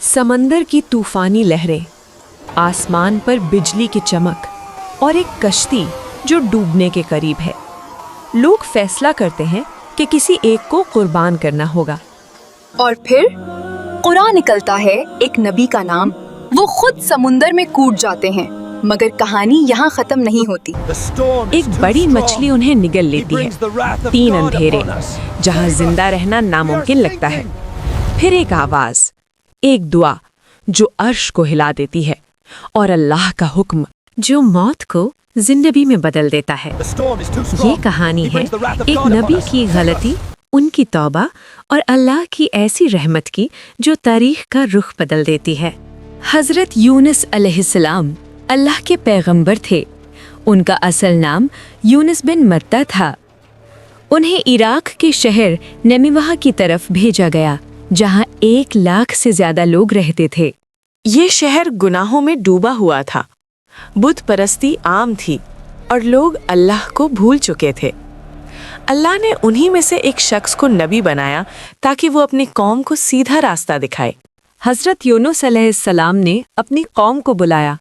समंदर की तूफानी लहरें, आसमान पर बिजली की चमक और एक कश्ती जो डूबने के करीब है। लोग फैसला करते हैं कि किसी एक को कुर्बान करना होगा। और फिर कुरान निकलता है एक नबी का नाम। वो खुद समुंदर में कूद जाते हैं, मगर कहानी यहाँ खत्म नहीं होती। एक बड़ी मछली उन्हें निगल लेती है। 3 अंधेरे जहाँ जिंदा रहना नामुमकिन लगता है। फिर एक आवाज, एक दुआ जो अर्श को हिला देती है, और अल्लाह का हुक्म जो मौत को जिंदगी में बदल देता है। ये कहानी है एक नबी की गलती, उनकी तौबा और अल्लाह की ऐसी रहमत की जो तारीख का रुख बदल देती है। हजरत यूनुस अलैहिस्सलाम अल्लाह के पैगंबर थे। उनका असल नाम यूनुस बिन मत्ता था। उन्हें इराक के शहर निनेवा की तरफ भेजा गया, जहां 1 लाख से ज्यादा लोग रहते थे। ये शहर गुनाहों में डूबा हुआ था। बुत परस्ती आम थी और लोग अल्लाह को भूल चुके थे। अल्लाह ने उन्हीं में से एक शख्स को नबी बनाया ताकि वो अपनी कौम को सीधा रास्ता दिखाए। हजरत यूनुस अलैहिस्सलाम ने अपनी कौम को बुलाया,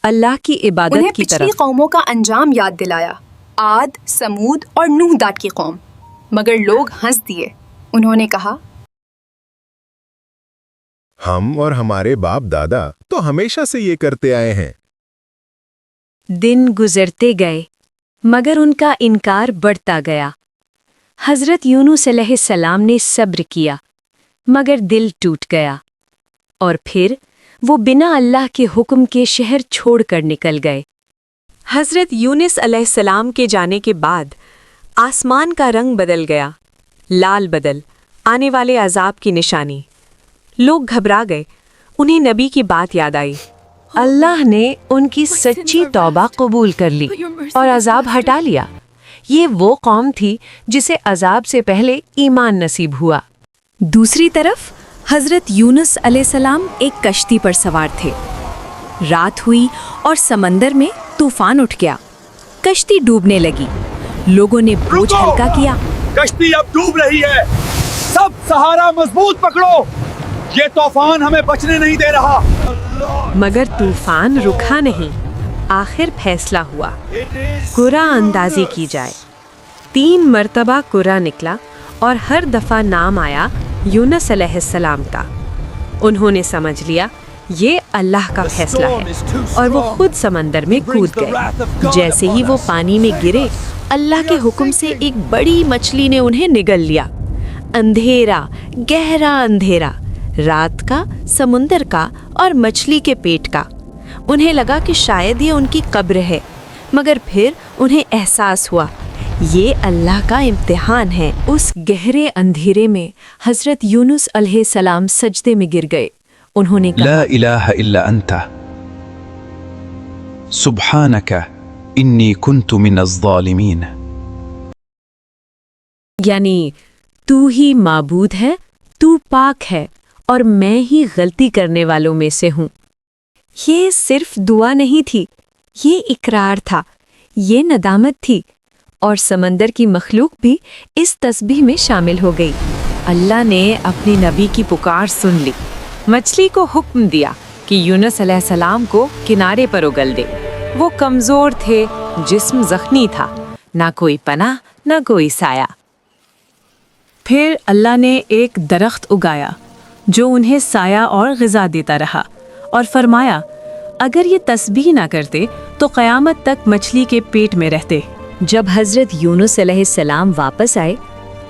अल्लाह की इबादत उन्हें की पिछली तरफ। कौमों का अंजाम याद दिलाया, आद, समूद और नूह दाद की कौम। मगर लोग हंस दिए। उन्होंने कहा, हम और हमारे बाप दादा तो हमेशा से ये करते आए हैं। दिन गुजरते गए, मगर उनका इनकार बढ़ता गया। हजरत यूनुस अलैहिस्सलाम ने सब्र किया, मगर दिल टूट गया, और फिर वो बिना अल्लाह के हुक्म के शहर छोड़कर निकल गए। हजरत यूनुस अलैहिस्सलाम के जाने के बाद आसमान का रंग बदल गया, लाल बदल, आने वाले अजाब की निशानी। लोग घबरा गए। उन्हें नबी की बात याद आई। अल्लाह ने उनकी सच्ची तौबा कबूल कर ली और अजाब हटा लिया। ये वो कौम थी जिसे अजाब से पहले ईमान नसीब हुआ। दूसरी तरफ हजरत यूनुस अलैहिस्सलाम एक कश्ती पर सवार थे। रात हुई और समंदर में तूफान उठ गया। कश्ती डूबने लगी। लोगों ने बोझ हल्का किया। कश्ती अब डूब रही है, सब सहारा मजबूत पकड़ो, ये तूफान हमें बचने नहीं दे रहा। मगर तूफान रुका नहीं। आखिर फैसला हुआ, कुरा अंदाजी की जाए। 3 मर्तबा कुरा निकला और हर दफा नाम आया यूनुस अलैहिस्सलाम का। उन्होंने समझ लिया ये अल्लाह का फैसला है, और वो खुद समंदर में कूद गए। जैसे ही वो पानी में गिरे, अल्लाह के हुक्म से एक बड़ी मछली ने उन्हें निगल लिया। अंधेरा, गहरा अंधेरा, रात का, समुंदर का और मछली के पेट का। उन्हें लगा कि शायद ये उनकी कब्र है, मगर फिर उन्हें एहसास हुआ ये अल्लाह का इम्तिहान है। उस गहरे अंधेरे में हजरत यूनुस अलैहिस्सलाम सजदे में गिर गए। उन्होंने कहा, ला इलाहा इल्ला अंता सुब्हानका इन्नी कुन्तु मिनज़ ज़ालिमीन। यानी तू ही माबूद है, तू पाक है, और मैं ही गलती करने वालों में से हूँ। ये सिर्फ दुआ नहीं थी, ये इकरार था, ये नदामत थी, और समंदर की मखलूक भी इस तस्बीह में शामिल हो गई। अल्लाह ने अपने नबी की पुकार सुन ली। मछली को हुक्म दिया कि यूनुस अलैहिस्सलाम को किनारे पर उगल दे। वो कमज़ोर थे, जिस्म जख्मी था, ना कोई पनाह, ना कोई साया। फिर अल्लाह ने एक दरख्त उगाया जो उन्हें साया और ग़िज़ा देता रहा, और फरमाया अगर ये तस्बीह ना करते तो क़यामत तक मछली के पेट में रहते। जब हज़रत यूनुस अलैहिस्सलाम वापस आए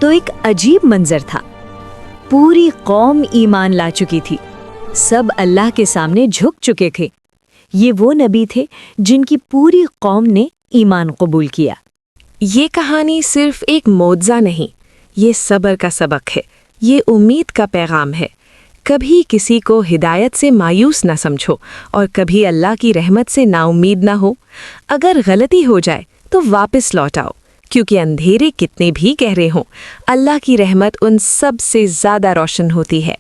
तो एक अजीब मंजर था। पूरी कौम ईमान ला चुकी थी। सब अल्लाह के सामने झुक चुके थे। ये वो नबी थे जिनकी पूरी कौम ने ईमान कबूल किया। ये कहानी सिर्फ एक मौज़ा नहीं, ये सब्र का सबक है, ये उम्मीद का पैगाम है। कभी किसी को हिदायत से मायूस ना समझो, और कभी अल्लाह की रहमत से नाउम्मीद ना हो। अगर गलती हो जाए तो वापस लौट आओ, क्योंकि अंधेरे कितने भी गहरे हों, अल्लाह की रहमत उन सब से ज़्यादा रोशन होती है।